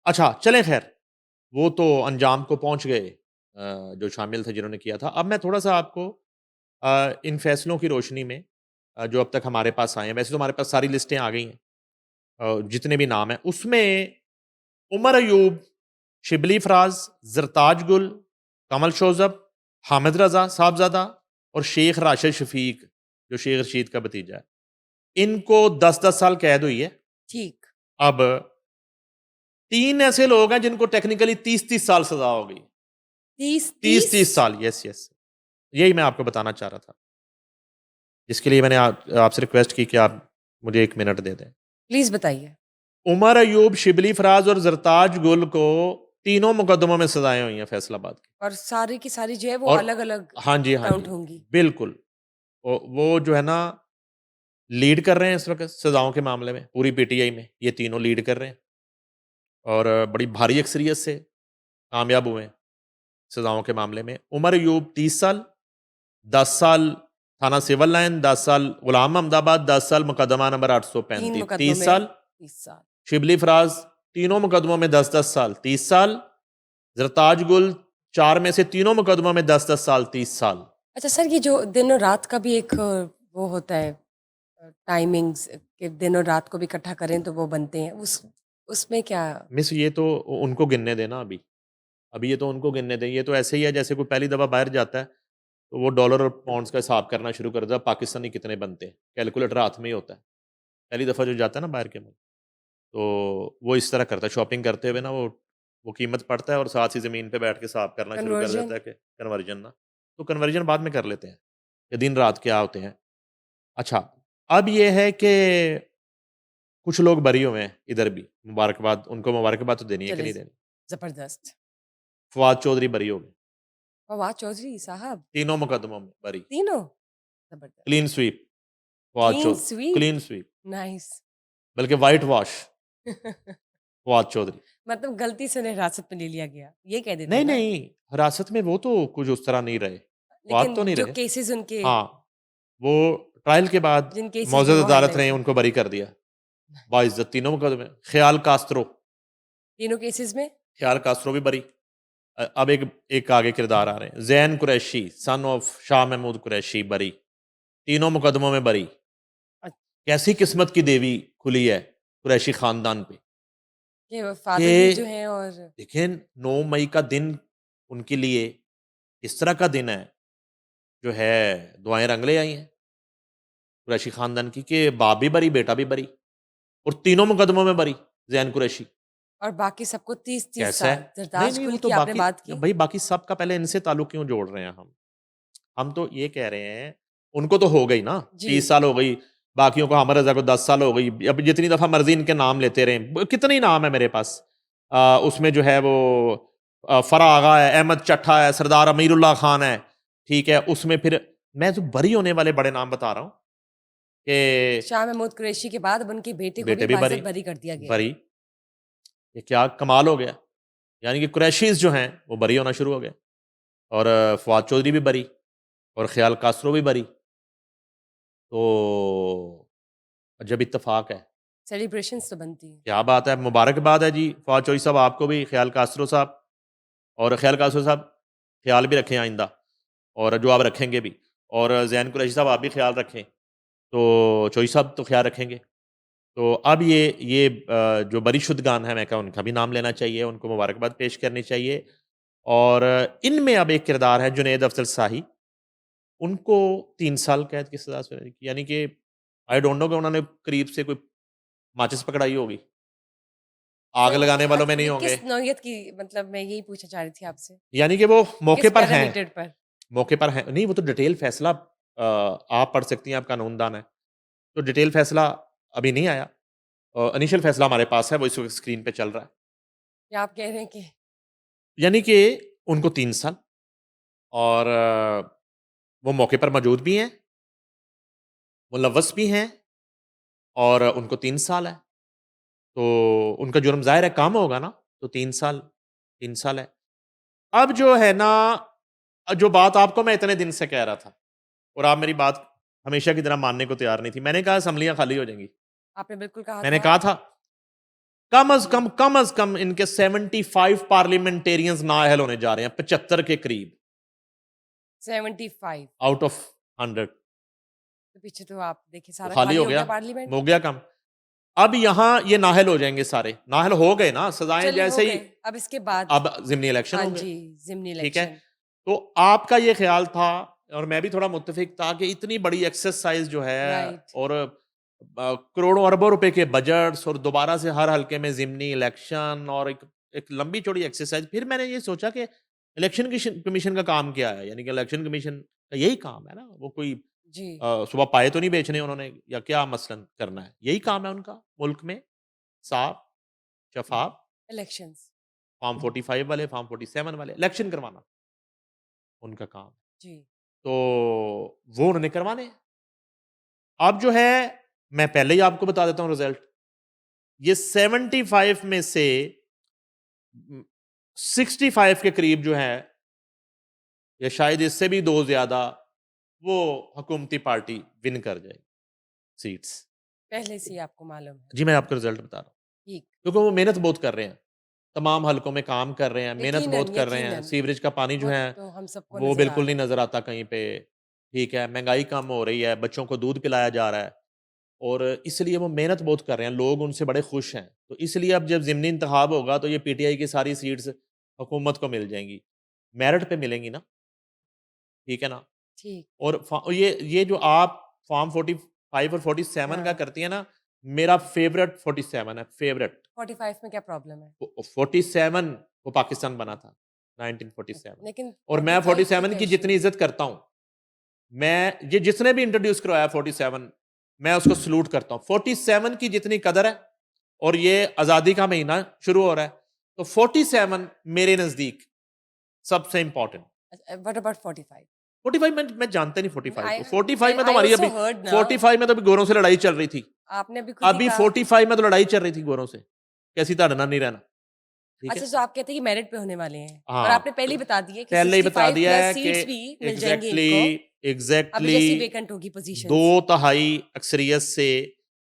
अच्छा चलें खैर, वो तो अंजाम को पहुँच गए जो शामिल थे जिन्होंने किया था। अब मैं थोड़ा-सा आपको इन फैसलों की रोशनी में जो अब तक हमारे पास आए हैं, वैसे तो हमारे पास सारी लिस्टें आ गई हैं जितने भी नाम हैं, उसमें उमर अयूब, शिबली फराज, ज़रताज गुल, कमल शोज़ब, हामिद रज़ा साहबज़ादा और शेख राशिद शफ़ीक, जो शेख रशीद का भतीजा है। इनको 10-10 साल कैद हुई है। ठीक। अब 3 ऐसे लोग हैं जिनको टेक्निकली 30-30 साल सज़ा हो गई। 30-30? 30-30 साल, यस, यस। यही मैं आपको बताना चाह रहा था। जिसके लिए मैंने आपसे रिक्वेस्ट की कि आप मुझे 1 मिनट दे दें। प्लीज़ बताइए। उमर अयूब, शिबली फराज और ज़रताज गुल को तीनों मुकदमों में सज़ाएँ हुई हैं फैसलाबाद की। और सारी की सारी जो है वो और अलग-अलग हाँ जी, हाँ काउंट जी। होंगी। बिल्कुल। वो जो है ना लीड कर रहे हैं इस वक़्त सज़ाओं के मामले में, पूरी पीटीआई में। ये तीनों लीड कर रहे हैं और बड़ी भारी अक्सरियत से कामयाब हुए हैं सज़ाओं के मामले में। उमर अयूब 30 साल, 10 साल थाना सिविल लाइन, 10 साल गुलाम अहमदाबाद, 10 साल मुकदमा नंबर 3 835, मुकदमों 30 में साल। 30 साल। शिबली फराज तीनों मुकदमों में 10-10 साल, 30 साल। ज़रताज गुल 4 में से तीनों मुकदमों में 10-10 साल, 30 साल। अच्छा सर, ये जो दिन और रात का भी एक वो होता है, टाइमिंग्स कि दिन और रात को भी इकट्ठा करें तो वो बनते हैं। उसमें क्या? मिस ये तो उनको गिनने देना अभी। अभी ये तो उनको गिनने दें। ये तो ऐसे ही है जैसे कोई पहली दफ़ा बाहर जाता है, तो वो डॉलर और पाउंड्स का हिसाब करना शुरू कर देता है, पाकिस्तानी कितने बनते हैं। कैलकुलेटर हाथ में ही होता है। पहली दफ़ा जो जाता है ना बाहर के मुल्क, तो वो इस तरह करता है, शॉपिंग करते हुए ना वो कीमत पढ़ता है और साथ ही ज़मीन पे बैठ के हिसाब करना शुरू कर कन्वर्जन? देता है कि कन्वर्जन ना। तो कन्वर्जन बाद में कर लेते हैं, कि दिन-रात क्या होते हैं। अच्छा, अब ये है कि कुछ लोग बरी हुए हैं इधर भी, मुबारकबाद उनको मुबारकबाद तो देनी है कि चलिए नहीं देनी? ज़बरदस्त। फवाद चौधरी बरी हो गए, फवाद चौधरी साहब, तीनों मुकदमों में बरी। तीनों? ज़बरदस्त। Clean sweep Fawad clean Chaudhary, sweep? Clean sweep, nice. बल्कि व्हाइट वॉश फवाद चौधरी। मतलब गलती से उन्हें हिरासत में ले लिया गया, ये कह देते नहीं, हैं ना? नहीं, हिरासत में वो तो कुछ उस तरह नहीं रहे, फवाद लेकिन तो नहीं जो रहे। केसेज़ उनके, हाँ, वो ट्रायल के बाद जिन केसेज़ में मौजूद वो अदालत ने हाइलाइट है, उनको बरी कर दिया, बाइज़्ज़त तीनों मुकदमे। ख्याल कास्त्रो, तीनों केसेज़ में? ख्याल कास्त्रो भी बरी। अब एक एक आगे किरदार आ रहे हैं, ज़ैन कुरैशी, सन ऑफ शाह महमूद कुरैशी बरी, तीनों मुकदमों में बरी। अ, कैसी किस्मत की देवी खुली है कुरैशी खानदान पे कि वो फादर भी जो कि हैं और देखिए 9 मई का दिन उनके लिए इस तरह का दिन है, जो है दुआएँ रंग ले आई हैं कुरैशी खानदान की कि बाप भी बरी, बेटा भी बरी और तीनों मुकदमों में बरी, ज़ैन कुरैशी। बाकी सबको 30-30 कैसा साल। है? नहीं, जरदाज नहीं, वो गुल तो की आपने बाकी बात की। भई बाकी सब का पहले इनसे ताल्लुक क्यों जोड़ रहे हैं हम? हम तो ये कह रहे हैं, उनको तो हो गई ना, जी। 30 साल हो गई, बाकियों को हमर रज़ा को 10 साल हो गई। अब जितनी दफ़ा मर्ज़ी इनके नाम लेते रहें, कितने ही नाम है मेरे पास। उसमें जो है वो फ़रा आगा है, अहमद चट्ठा है, सरदार अमीरुल्लाह खान है, ठीक है? उसमें फिर मैं जो बरी होने वाले बड़े नाम बता रहा हूँ कि शाह महमूद कुरैशी के बाद अब उनके बेटे को भी बेटे भी बरी, बाइज़्ज़त बरी कर दिया गया। बरी, ये क्या कमाल हो गया। यानी कि कुरैशीज़ जो हैं, वो बरी होना शुरू हो गए और फवाद चौधरी भी बरी और ख्याल कास्रो भी बरी। तो अजब इत्तेफ़ाक है। सेलिब्रेशंस तो बनती हैं। क्या बात है! मुबारकबाद है जी फवाद चौधरी साहब आपको भी, ख्याल कास्रो साहब और ख्याल कास्रो साहब ख्याल भी रखें आइंदा और जो आप रखेंगे भी और ज़ैन कुरैशी साहब आप भी ख्याल रखें। तो चौधरी साहब तो ख्याल रखेंगे। तो अब ये जो बरीशुदगान हैं मैं कहूँ उनका भी नाम लेना चाहिए, उनको मुबारकबाद पेश करनी चाहिए और इनमें अब एक किरदार है जुनैद अफ़ज़ल शाही, उनको 3 साल कैद की सज़ा सुनाई गई। यानी कि आई डोंट नो कि उन्होंने करीब से कोई माचिस पकड़ाई होगी। आग सर लगाने वालों में नहीं ये होंगे। किस नौइयत की, मतलब मैं यही पूछना चाह रही थी आपसे, यानी कि वो मौके किस पर हैं, पैरामीटर पर? मौके पर हैं नहीं वो तो डिटेल फ़ैसला आप पढ़ सकती हैं, आप कानूनदान हैं। तो डिटेल फ़ैसला अभी नहीं आया। इनिशियल फ़ैसला हमारे पास है, वो इस वक़्त स्क्रीन पे चल रहा है। या आप कह रहे हैं कि यानी कि उनको 3 साल और वो मौके पर मौजूद भी हैं, मुलव्वस भी हैं और उनको 3 साल है। तो उनका जुर्म ज़ाहिर है कम होगा ना, तो 3 साल है। अब जो है ना जो बात आपको मैं इतने दिन से कह रहा था और आप मेरी बात हमेशा की तरह मानने को तैयार नहीं थी। मैंने कहा असेंबलियाँ खाली हो जाएँगी। आपने बिल्कुल कहा मैंने था। कहा था कम अज कम इनके 75 पार्लियामेंटेरियंस नाअहल होने जा रहे हैं, 75 के करीब 75। Out of 100। तो पीछे तो आप देखिए सारा खाली हो हो गया, गया पार्लियामेंट। हो गया कम। अब यहाँ ये नाअहल हो जाएंगे सारे, नाअहल हो गए ना, सजाएं चलिए हो जैसे ही। गए, अब इसके बाद अब जिमनी इलेक्शन हाँ हो गए, जी, ज़िमनी ठीक है। इलेक्शन। तो आपका ये ख्याल था और मैं भी थोड़ा मुत्तफिक था कि इतनी बड़ी एक्सरसाइज जो है राइट। और करोड़ों अरबों रुपए के बजट्स और दोबारा से हर हल्के में जिमनी इलेक्शन और एक लंबी चौड़ी एक्सरसाइज। फिर मैंने ये सोचा कि इलेक्शन कमीशन का काम क्या है, यानी कि इलेक्शन कमीशन का यही काम है ना, वो कोई जी। सुबह पाए तो नहीं बेचने उन्होंने, या क्या मसलन करना है, यही काम है उनका मुल्क में, साफ शफाफ, इलेक्शंस। फॉर्म 45 वाले, फॉर्म 47 वाले इलेक्शन करवाना उनका काम है। जी। तो वो उन्होंने करवाने हैं। अब जो है, मैं पहले ही आपको बता देता हूं रिजल्ट, ये 75 में से 65 के करीब जो है, या शायद इससे भी दो ज्यादा, वो हुकूमती पार्टी विन कर जाएगी सीट्स। पहले से ही आपको मालूम है। जी मैं आपको रिजल्ट बता रहा हूँ, ठीक। क्योंकि वो मेहनत बहुत कर रहे हैं, तमाम हलकों में काम कर रहे हैं, मेहनत बहुत यकीनन, कर रहे हैं। यकीनन। सीवरेज का पानी जो वो है तो हम सबको वो नज़र आ बिल्कुल रहा नहीं है। नजर आता कहीं पे, ठीक है। महंगाई कम हो रही है, बच्चों को दूध पिलाया जा रहा है, और इसलिए वो मेहनत बहुत कर रहे हैं, लोग उनसे बड़े खुश हैं। तो इसलिए अब जब ज़िमनी इंतखाब होगा तो ये पीटीआई की सारी सीट्स हुकूमत को मिल जाएंगी, मेरिट पे मिलेंगी ना, ठीक है ना। ठीक। और ये जो आप फॉर्म 45 और 47 का हाँ, करती है ना, मेरा फेवरेट 47 है, फेवरेट। 45 में क्या प्रॉब्लम है? 47 वो पाकिस्तान बना था 1947, लेकिन और मैं 45 में 47 क्या की इश्यू जितनी है? इज्जत करता हूं, मैं ये जिसने भी इंट्रोड्यूस करवाया 47, मैं उसको सलूट करता हूं। 47 की जितनी कदर है, और ये आजादी का महीना शुरू हो रहा है, तो 47 मेरे नजदीक सबसे इंपॉर्टेंट। What about 45? 45 में मैं जानते नहीं 45 आई को, 45 में तो आई हमारी आल्सो अभी हर्ड ना। 45 में तो अभी गोरों से लड़ाई चल रही थी। आपने अभी खुद ही अभी कहा। 45 में तो लड़ाई चल रही थी गोरों से, कैसी धड़ना नहीं रहना, ठीक है। अच्छा, तो आप कहते हैं कि मेरिट पे होने वाले हैं और हाँ, आपने पहले तो ही बता दिया कि पहले ही बता 65 दिया प्लस है कि सीट्स भी मिल जाएंगी एग्जैक्टली इनको। अभी एग्जैक्टली जैसी वेकेंट होगी दो पोजीशंस। तिहाई अक्सरियत से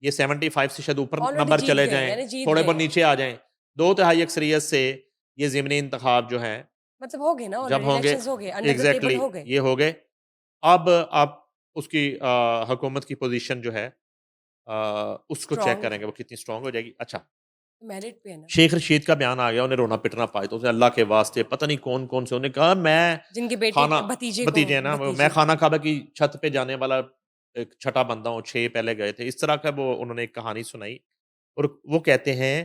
ये 75 से शायद ऊपर ऑलरेडी नंबर जीत चले गए, जाएं, यानी जीत थोड़े गए बहुत हैं। नीचे आ जाएं, दो तिहाई अक्सरियत से ये ज़िमनी इंतखाब जो है मतलब हो गए ना, जब ऑलरेडी होंगे, इलेक्शंस हो गए, अंडर द टेबल एग्जैक्टली हो गए। ये हो गए। अब आप उसकी हुकूमत की पोजीशन जो है उसको चेक स्ट्रांग करेंगे वो कितनी स्ट्रांग हो जाएगी। अच्छा, मेरिट पे है ना। शेख रशीद का बयान आ गया, उन्हें रोना पिटना पाए तो उसे अल्लाह के वास्ते पता नहीं कौन कौन से, उन्हें कहा मैं जिनके बेटे खाना, भतीजे को भतीजे है ना, मैं भतीजे को खाना काबा की छत पे जाने वाला एक छठा बंदा हूँ, 6 पहले गए थे, इस तरह का वो उन्होंने एक कहानी सुनाई। और वो कहते हैं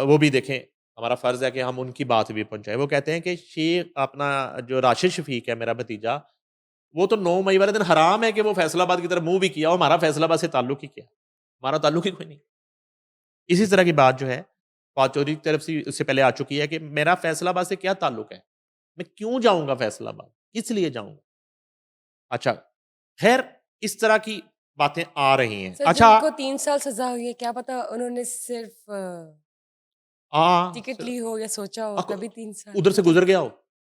वो भी देखें, हमारा फ़र्ज़ है कि हम उनकी बात भी पहुँचाएँ। वो कहते हैं कि शेख अपना जो राशिद शफ़ीक है मेरा भतीजा, वो तो 9 मई वाले दिन हराम है कि वो फैसलाबाद की तरफ मुँह भी किया, और हमारा फैसलाबाद से ताल्लुक ही क्या? हमारा ताल्लुक ही कोई नहीं। इसी तरह की बात जो है फ़वाद चौधरी की तरफ से इससे पहले आ चुकी है कि मेरा फैसलाबाद से क्या ताल्लुक है? मैं क्यों जाऊँगा फैसलाबाद? किस लिए जाऊँगा? अच्छा, ख़ैर इस तरह की बातें आ रही हैं। सर, अच्छा, जिनको 3 साल सजा हुई है, क्या पता उन्होंने सिर्फ हाँ, टिकट ली हो या सोचा हो अक तभी 3 साल। उधर से मतलब गुज़र गया हो।